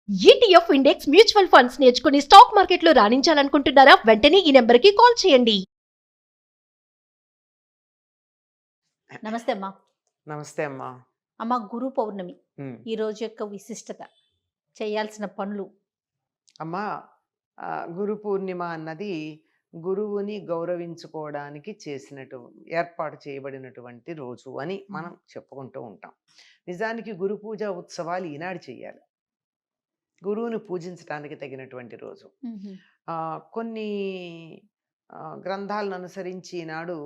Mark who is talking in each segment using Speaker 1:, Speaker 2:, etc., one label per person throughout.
Speaker 1: ETF index mutual funds నేర్చుకుని stock మార్కెట్లో రాణించాలనుకుంటున్నారా? వెంటనే ఈ నెంబర్కి కాల్ చేయండి.
Speaker 2: నమస్తే అమ్మా.
Speaker 3: నమస్తే అమ్మా.
Speaker 2: అమ్మ, గురు పౌర్ణమి ఈ రోజు యొక్క విశిష్టత, చేయాల్సిన పనులు.
Speaker 3: అమ్మా, గురు పూర్ణిమ అన్నది గురువుని గౌరవించుకోవడానికి ఏర్పాటు చేయబడినటువంటి రోజు అని మనం చెప్పుకుంటూ ఉంటాం. నిజానికి గురు పూజ ఉత్సవాలు ఈనాడు చేయాలి, గురువుని పూజించడానికి తగినటువంటి రోజు. కొన్ని గ్రంథాలను అనుసరించి ఈనాడు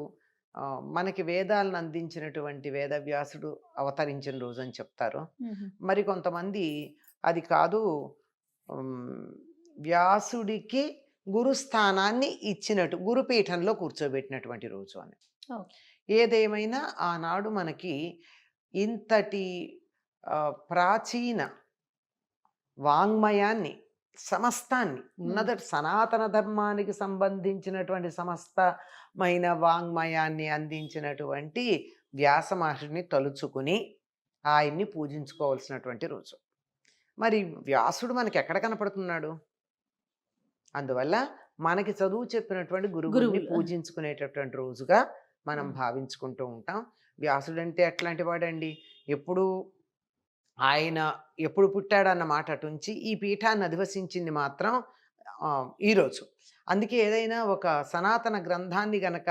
Speaker 3: మనకి వేదాలను అందించినటువంటి వేదవ్యాసుడు అవతరించిన రోజు అని చెప్తారు. మరి కొంతమంది అది కాదు, వ్యాసుడికి గురుస్థానాన్ని ఇచ్చినట్టు గురుపీఠంలో కూర్చోబెట్టినటువంటి రోజు అని. ఏదేమైనా ఆనాడు మనకి ఇంతటి ప్రాచీన వాంగ్మయాన్ని సమస్తాన్ని ఉన్నత సనాతన ధర్మానికి సంబంధించినటువంటి సమస్తమైన వాంగ్మయాన్ని అందించినటువంటి వ్యాస మహర్షిని తలుచుకుని ఆయన్ని పూజించుకోవాల్సినటువంటి రోజు. మరి వ్యాసుడు మనకి ఎక్కడ కనపడుతున్నాడు? అందువల్ల మనకి చదువు చెప్పినటువంటి గురువుని పూజించుకునేటటువంటి రోజుగా మనం భావించుకుంటూ ఉంటాం. వ్యాసుడు అంటే ఎట్లాంటి వాడండి? ఆయన ఎప్పుడు పుట్టాడన్న మాట అటుంచి ఈ పీఠాన్ని అధివసించింది మాత్రం ఈరోజు. అందుకే ఏదైనా ఒక సనాతన గ్రంథాన్ని గనక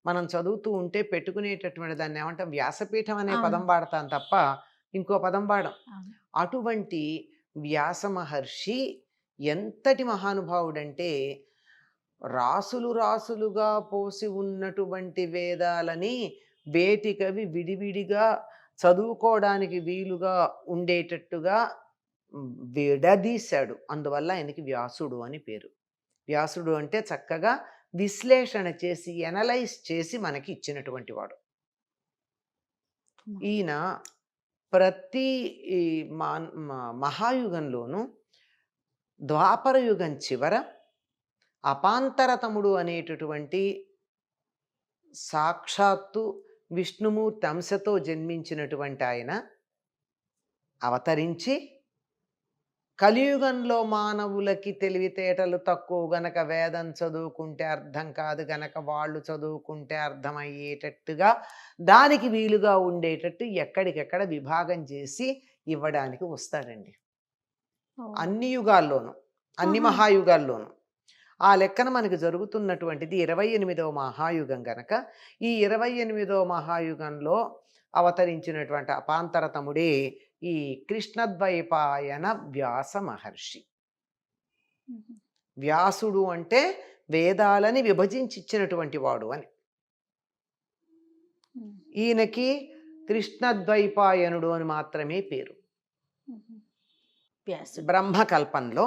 Speaker 3: మనం చదువుతూ ఉంటే పెట్టుకునేటటువంటి దాన్ని ఏమంటాం? వ్యాసపీఠం అనే పదం వాడతాం తప్ప ఇంకో పదం వాడం. అటువంటి వ్యాస మహర్షి ఎంతటి మహానుభావుడంటే, రాసులు రాసులుగా పోసి ఉన్నటువంటి వేదాలని వేటికవి విడివిడిగా చదువుకోవడానికి వీలుగా ఉండేటట్టుగా విడదీశాడు. అందువల్ల ఆయనకి వ్యాసుడు అని పేరు. వ్యాసుడు అంటే చక్కగా విశ్లేషణ చేసి ఎనలైజ్ చేసి మనకి ఇచ్చినటువంటి వాడు. ఈయన ప్రతి మహాయుగంలోనూ ద్వాపర యుగం చివర అపాంతరతముడు అనేటటువంటి సాక్షాత్తు విష్ణుమూర్తి అంశతో జన్మించినటువంటి ఆయన అవతరించి కలియుగంలో మానవులకి తెలివితేటలు తక్కువ గనక వేదం చదువుకుంటే అర్థం కాదు గనక వాళ్ళు చదువుకుంటే అర్థమయ్యేటట్టుగా దానికి వీలుగా ఉండేటట్టు ఎక్కడికెక్కడ విభాగం చేసి ఇవ్వడానికి వస్తాడండి. అన్ని యుగాల్లోనూ, అన్ని మహాయుగాల్లోనూ. ఆ లెక్కన మనకి జరుగుతున్నటువంటిది 28వ మహాయుగం గనక ఈ 28వ మహాయుగంలో అవతరించినటువంటి అపాంతరతముడే ఈ కృష్ణద్వైపాయన వ్యాస మహర్షి. వ్యాసుడు అంటే వేదాలని విభజించి ఇచ్చినటువంటి వాడు అని. ఈయనకి కృష్ణద్వైపాయనుడు అని మాత్రమే పేరు. బ్రహ్మకల్పంలో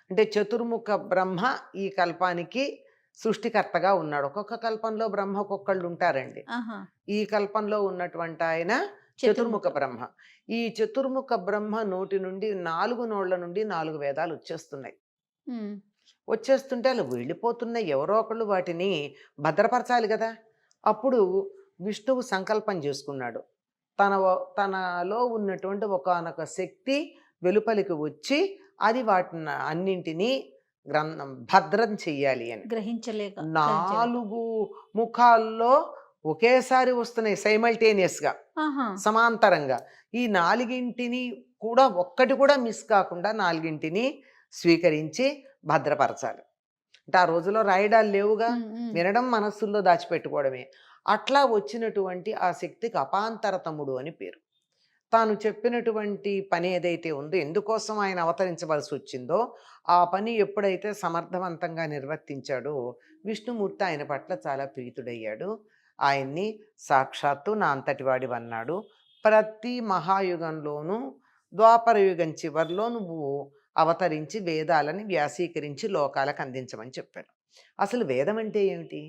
Speaker 3: అంటే చతుర్ముఖ బ్రహ్మ ఈ కల్పానికి సృష్టికర్తగా ఉన్నాడు. ఒక్కొక్క కల్పంలో బ్రహ్మ ఒక్కొక్కళ్ళు ఉంటారండి. ఈ కల్పంలో ఉన్నటువంటి ఆయన చతుర్ముఖ బ్రహ్మ. ఈ చతుర్ముఖ బ్రహ్మ నోటి నుండి 4 నోళ్ల నుండి 4 వేదాలు వచ్చేస్తుంటే అలా వెళ్ళిపోతున్నాయి. ఎవరో ఒకళ్ళు వాటిని భద్రపరచాలి కదా. అప్పుడు విష్ణువు సంకల్పం చేసుకున్నాడు, తనలో ఉన్నటువంటి ఒకానొక శక్తి వెలుపలికి వచ్చి అది వాటిని అన్నింటినీ భద్రం చెయ్యాలి అని.
Speaker 2: గ్రహించలేక
Speaker 3: 4 ముఖాల్లో ఒకేసారి వస్తున్నాయి సైమల్టేనియస్గా, సమాంతరంగా. ఈ 4ంటిని కూడా ఒక్కటి కూడా మిస్ కాకుండా 4ంటిని స్వీకరించి భద్రపరచాలి. అంటే ఆ రోజులో రాయడాలు లేవుగా, వినడం మనస్సుల్లో దాచిపెట్టుకోవడమే. అట్లా వచ్చినటువంటి ఆ శక్తికి అపాంతరతముడు అని పేరు. తాను చెప్పినటువంటి పని ఏదైతే ఉందో, ఎందుకోసం ఆయన అవతరించవలసి వచ్చిందో ఆ పని ఎప్పుడైతే సమర్థవంతంగా నిర్వర్తించాడో విష్ణుమూర్తి ఆయన పట్ల చాలా ప్రీతుడయ్యాడు. ఆయన్ని సాక్షాత్తు నా అంతటి వాడివన్నాడు. ప్రతి మహాయుగంలోనూ ద్వాపర యుగం చివరిలో నువ్వు అవతరించి వేదాలని వ్యాసీకరించి లోకాలకు అందించమని చెప్పాడు. అసలు వేదం అంటే ఏమిటి?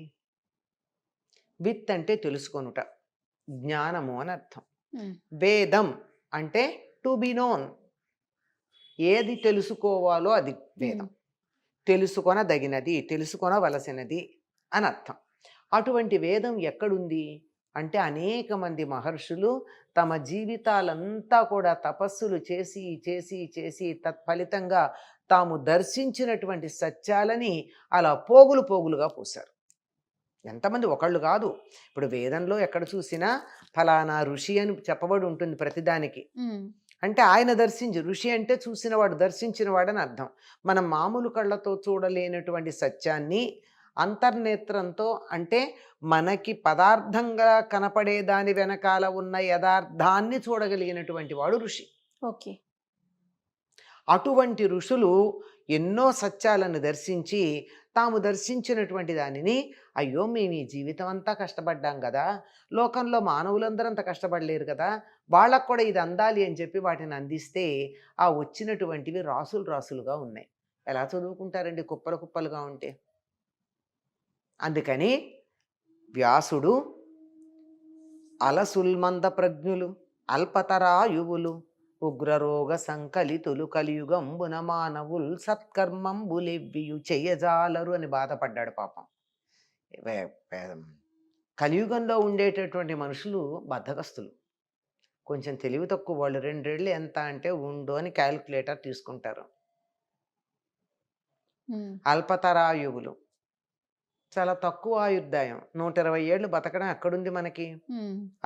Speaker 3: విత్ అంటే తెలుసుకొనుట, జ్ఞానము అని అర్థం. వేదం అంటే టు బి నోన్, ఏది తెలుసుకోవాలో అది వేదం. తెలుసుకొనదగినది, తెలుసుకొనవలసినది అని అర్థం. అటువంటి వేదం ఎక్కడుంది అంటే అనేక మంది మహర్షులు తమ జీవితాలంతా కూడా తపస్సులు చేసి చేసి చేసి తత్ఫలితంగా తాము దర్శించినటువంటి సత్యాలని అలా పోగులు పోగులుగా పోశారు. ఎంతమంది, ఒకళ్ళు కాదు. ఇప్పుడు వేదంలో ఎక్కడ చూసినా ఫలానా ఋషి అని చెప్పబడి ఉంటుంది ప్రతిదానికి. అంటే ఆయన ఋషి అంటే చూసినవాడు, దర్శించినవాడని అర్థం. మనం మామూలు కళ్ళతో చూడలేనటువంటి సత్యాన్ని అంతర్నేత్రంతో, అంటే మనకి పదార్థంగా కనపడే దాని వెనకాల ఉన్న యథార్థాన్ని చూడగలిగినటువంటి వాడు ఋషి.
Speaker 2: ఓకే.
Speaker 3: అటువంటి ఋషులు ఎన్నో సత్యాలను దర్శించి తాము దర్శించినటువంటి దానిని, అయ్యో మేము ఈ జీవితం అంతా కష్టపడ్డాం కదా, లోకంలో మానవులందరూ అంత కష్టపడలేరు కదా, వాళ్ళకు కూడా ఇది అందాలి అని చెప్పి వాటిని అందిస్తే ఆ వచ్చినటువంటివి రాసులు రాసులుగా ఉన్నాయి. ఎలా చదువుకుంటారండి కుప్పలు కుప్పలుగా ఉంటే? అందుకని వ్యాసుడు అలసుల్మంద ప్రజ్ఞులు అల్పతరాయువులు ఉగ్రరోగ సంకలితులు కలియుగంబున మానవుల్ సత్కర్మంబులెవ్వియు చెయ్యజాలరు అని బాధపడ్డాడు పాపం. కలియుగంలో ఉండేటటువంటి మనుషులు బద్ధకస్తులు, కొంచెం తెలివి తక్కువ వాళ్ళు. 2 ఏళ్ళు ఎంత అంటే ఉండు అని క్యాలిక్యులేటర్ తీసుకుంటారు. అల్పతరాయువులు, చాలా తక్కువ ఆయుర్దాయం, 120 ఏళ్ళు బతకడం ఎక్కడుంది మనకి.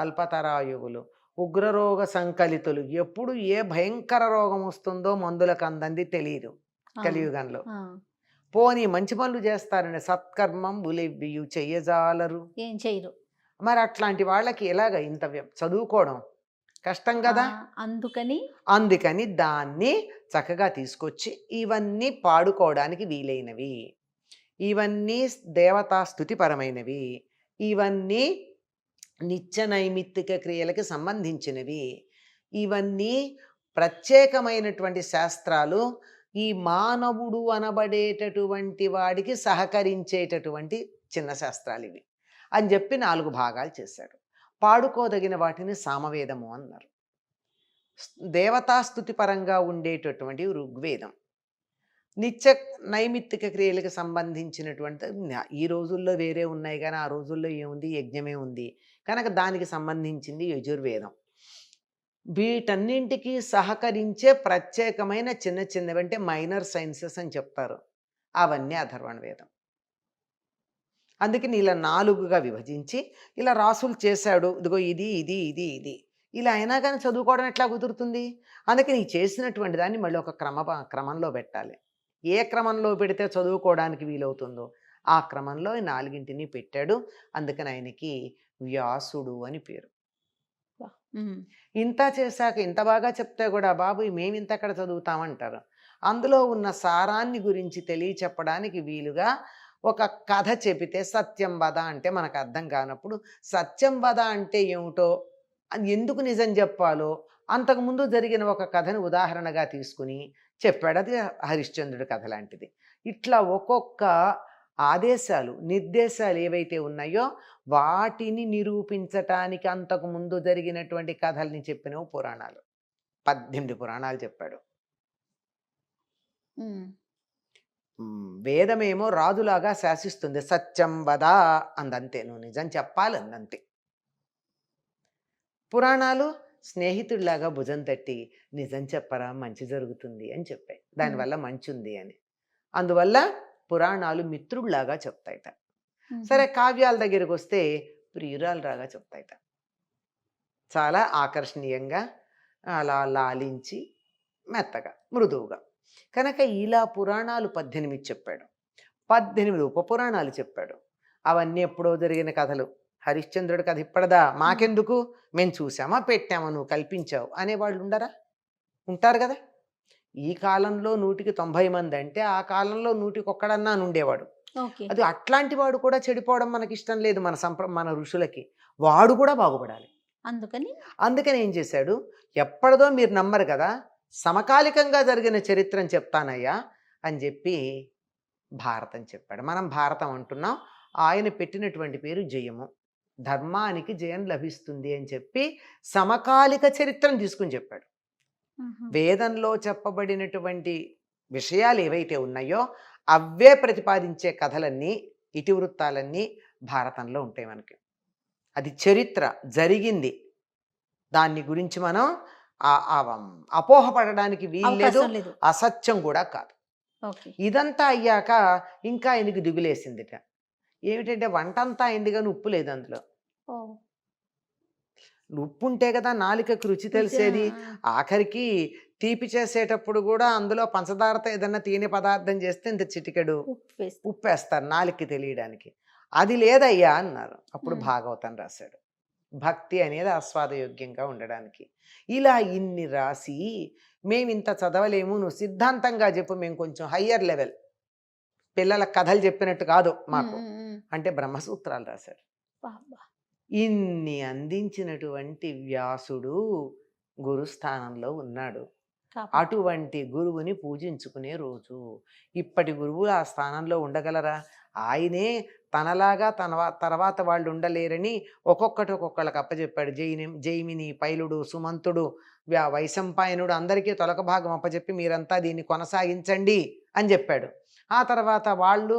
Speaker 3: అల్పతరాయువులు, ఉగ్రరోగ సంకలితులు, ఎప్పుడు ఏ భయంకర రోగం వస్తుందో మందులకు అందంది తెలియదు కలియుగంలో. పోనీ మంచి పనులు చేస్తారని సత్కర్మం బులెవ్వియు చెయ్యజాలరు,
Speaker 2: ఏం చేయరు.
Speaker 3: మరి అట్లాంటి వాళ్ళకి ఎలాగ ఇంత చదువుకోవడం కష్టం కదా. అందుకని దాన్ని చక్కగా తీసుకొచ్చి ఇవన్నీ పాడుకోవడానికి వీలైనవి, ఇవన్నీ దేవతా స్తుతిపరమైనవి, ఇవన్నీ నిత్య నైమిత్తిక క్రియలకి సంబంధించినవి, ఇవన్నీ ప్రత్యేకమైనటువంటి శాస్త్రాలు, ఈ మానవుడు అనబడేటటువంటి వాడికి సహకరించేటటువంటి చిన్న శాస్త్రాలు ఇవి అని చెప్పి 4 భాగాలు చేశాడు. పాడుకోదగిన వాటిని సామవేదము అన్నారు. దేవతాస్తుతి పరంగా ఉండేటటువంటి ఋగ్వేదం, నిత్య నైమిత్తిక క్రియలకు సంబంధించినటువంటి, ఈ రోజుల్లో వేరే ఉన్నాయి కానీ ఆ రోజుల్లో ఏముంది, యజ్ఞమే ఉంది కనుక దానికి సంబంధించింది యజుర్వేదం. వీటన్నింటికి సహకరించే ప్రత్యేకమైన చిన్న చిన్నవి, అంటే మైనర్ సైన్సెస్ అని చెప్తారు, అవన్నీ అథర్వణ వేదం. అందుకని ఇలా 4గా విభజించి ఇలా రాసులు చేశాడు. ఇదిగో ఇది ఇది ఇది ఇది ఇలా అయినా కానీ చదువుకోవడం ఎట్లా కుదురుతుంది? అందుకని ఈ చేసినటువంటి దాన్ని మళ్ళీ ఒక క్రమంలో పెట్టాలి. ఏ క్రమంలో పెడితే చదువుకోవడానికి వీలవుతుందో ఆ క్రమంలో ఈ 4ని పెట్టాడు. అందుకని ఆయనకి వ్యాసుడు అని పేరు. ఇంత చేశాక ఇంత బాగా చెప్తే కూడా బాబు మేము ఇంత ఎక్కడ చదువుతామంటారు. అందులో ఉన్న సారాన్ని గురించి తెలియచెప్పడానికి వీలుగా ఒక కథ చెబితే, సత్యం వద అంటే మనకు అర్థం కానప్పుడు సత్యం వద అంటే ఏమిటో, అది ఎందుకు నిజం చెప్పాలో అంతకుముందు జరిగిన ఒక కథను ఉదాహరణగా తీసుకుని చెప్పాడు. అది హరిశ్చంద్రుడి కథ లాంటిది. ఇట్లా ఒక్కొక్క ఆదేశాలు నిర్దేశాలు ఏవైతే ఉన్నాయో వాటిని నిరూపించటానికి అంతకుముందు జరిగినటువంటి కథల్ని చెప్పినవి పురాణాలు. 18 పురాణాలు చెప్పాడు. వేదమేమో రాజులాగా శాసిస్తుంది, సత్యం వద అందంతే, నువ్వు నిజం చెప్పాలి అందంతే. పురాణాలు స్నేహితుడిలాగా భుజం తట్టి నిజం చెప్పరా మంచి జరుగుతుంది అని చెప్పాయి, దానివల్ల మంచి ఉంది అని. అందువల్ల పురాణాలు మిత్రుడిలాగా చెప్తాయిట. సరే, కావ్యాల దగ్గరికి వస్తే ప్రియురాలులాగా చెప్తాయిట, చాలా ఆకర్షణీయంగా అలా లాలించి మెత్తగా మృదువుగా. కనుక ఇలా పురాణాలు 18 చెప్పాడు. 18 ఉపపురాణాలు చెప్పాడు. అవన్నీ ఎప్పుడో జరిగిన కథలు. హరిశ్చంద్రుడి కథ ఇప్పటిదా, మాకెందుకు, మేము చూసామా పెట్టామా, నువ్వు కల్పించావు అనేవాళ్ళు ఉండరా? ఉంటారు కదా. ఈ కాలంలో 100కి 90 మంది అంటే ఆ కాలంలో 100కి ఒక్కడన్నా ఉండేవాడు. అది అట్లాంటి వాడు కూడా చెడిపోవడం మనకి ఇష్టం లేదు. మన ఋషులకి వాడు కూడా బాగుపడాలి. అందుకని ఏం చేశాడు, ఎప్పటిదో మీరు నమ్మరు కదా, సమకాలికంగా జరిగిన చరిత్రను చెప్తానయ్యా అని చెప్పి భారతం చెప్పాడు. మనం భారతం అంటున్నాం. ఆయన పెట్టినటువంటి పేరు జయము. ధర్మానికి జయం లభిస్తుంది అని చెప్పి సమకాలిక చరిత్రను తీసుకుని చెప్పాడు. వేదంలో చెప్పబడినటువంటి విషయాలు ఏవైతే ఉన్నాయో అవే ప్రతిపాదించే కథలన్నీ, ఇతివృత్తాలన్నీ భారతంలో ఉంటాయి మనకి. అది చరిత్ర జరిగింది. దాన్ని గురించి మనం అపోహపడడానికి వీల్లేదు,
Speaker 2: అవకాశం లేదు.
Speaker 3: అసత్యం కూడా కాదు.
Speaker 2: ఓకే.
Speaker 3: ఇదంతా అయ్యాక ఇంకా ఆయనకి దిగులేసిందిట. ఏమిటంటే వంటంతా అయింది కానీ ఉప్పు లేదు అందులో.
Speaker 2: ఓ.
Speaker 3: ఉప్పు ఉంటే కదా నాలుకకి రుచి తెలిసేది. ఆఖరికి తీపి చేసేటప్పుడు కూడా అందులో పంచదారతో ఏదన్నా తీని పదార్థం చేస్తే ఇంత చిటికెడు
Speaker 2: ఉప్పు వేసి.
Speaker 3: ఉప్పేస్తారు నాలుకకి తెలియడానికి. అది లేదయ్యా అన్నారు. అప్పుడు భాగవతం రాశాడు. భక్తి అనేది ఆస్వాదయోగ్యంగా ఉండడానికి. ఇలా ఇన్ని రాసి మేము ఇంత చదవలేము, నువ్వు సిద్ధాంతంగా చెప్పు, మేము కొంచెం హయ్యర్ లెవెల్, పిల్లల కథలు చెప్పినట్టు కాదు మాకు అంటే బ్రహ్మసూత్రాలు రాశాడు. ఇన్ని అందించినటువంటి వ్యాసుడు గురుస్థానంలో ఉన్నాడు. అటువంటి గురువుని పూజించుకునే రోజు. ఇప్పటి గురువులు ఆ స్థానంలో ఉండగలరా? ఆయనే తనలాగా తర్వాత వాళ్ళు ఉండలేరని ఒక్కొక్కళ్ళకి అప్పచెప్పాడు. జైమిని, పైలుడు, సుమంతుడు, వైశంపాయనుడు అందరికీ తొలక భాగం అప్పచెప్పి మీరంతా దీన్ని కొనసాగించండి అని చెప్పాడు. ఆ తర్వాత వాళ్ళు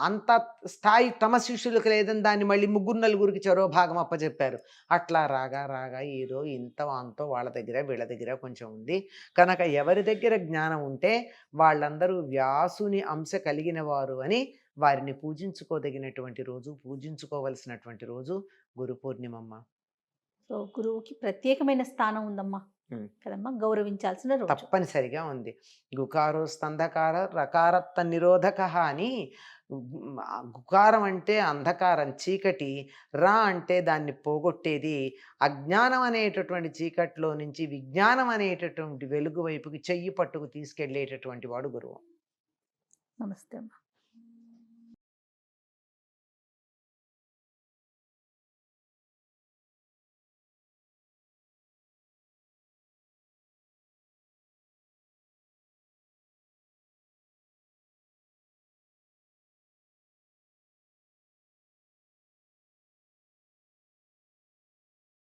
Speaker 3: అంత స్థాయి తమ శిష్యులకు లేదని దాన్ని మళ్ళీ 3-4 చెరో భాగం అప్పచెప్పారు. అట్లా రాగా ఏదో ఇంత అంతో వాళ్ళ దగ్గర వీళ్ళ దగ్గర కొంచెం ఉంది కనుక ఎవరి దగ్గర జ్ఞానం ఉంటే వాళ్ళందరూ వ్యాసుని అంశ కలిగిన వారు అని వారిని పూజించుకోదగినటువంటి రోజు, పూజించుకోవలసినటువంటి రోజు గురు పూర్ణిమమ్మ.
Speaker 2: సో గురువుకి ప్రత్యేకమైన స్థానం ఉందమ్మా కదమ్మా, గౌరవించాల్సిన రోజు.
Speaker 3: తప్పనిసరిగా ఉంది. గుకారో స్కంధకార రకారత్త నిరోధక అని. గుకారం అంటే అంధకారం, చీకటి. రా అంటే దాన్ని పోగొట్టేది. అజ్ఞానం అనేటటువంటి చీకట్లో నుంచి విజ్ఞానం అనేటటువంటి వెలుగు వైపుకి చెయ్యి పట్టుకు తీసుకెళ్లేటటువంటి వాడు గురువు.
Speaker 2: నమస్తే అమ్మా.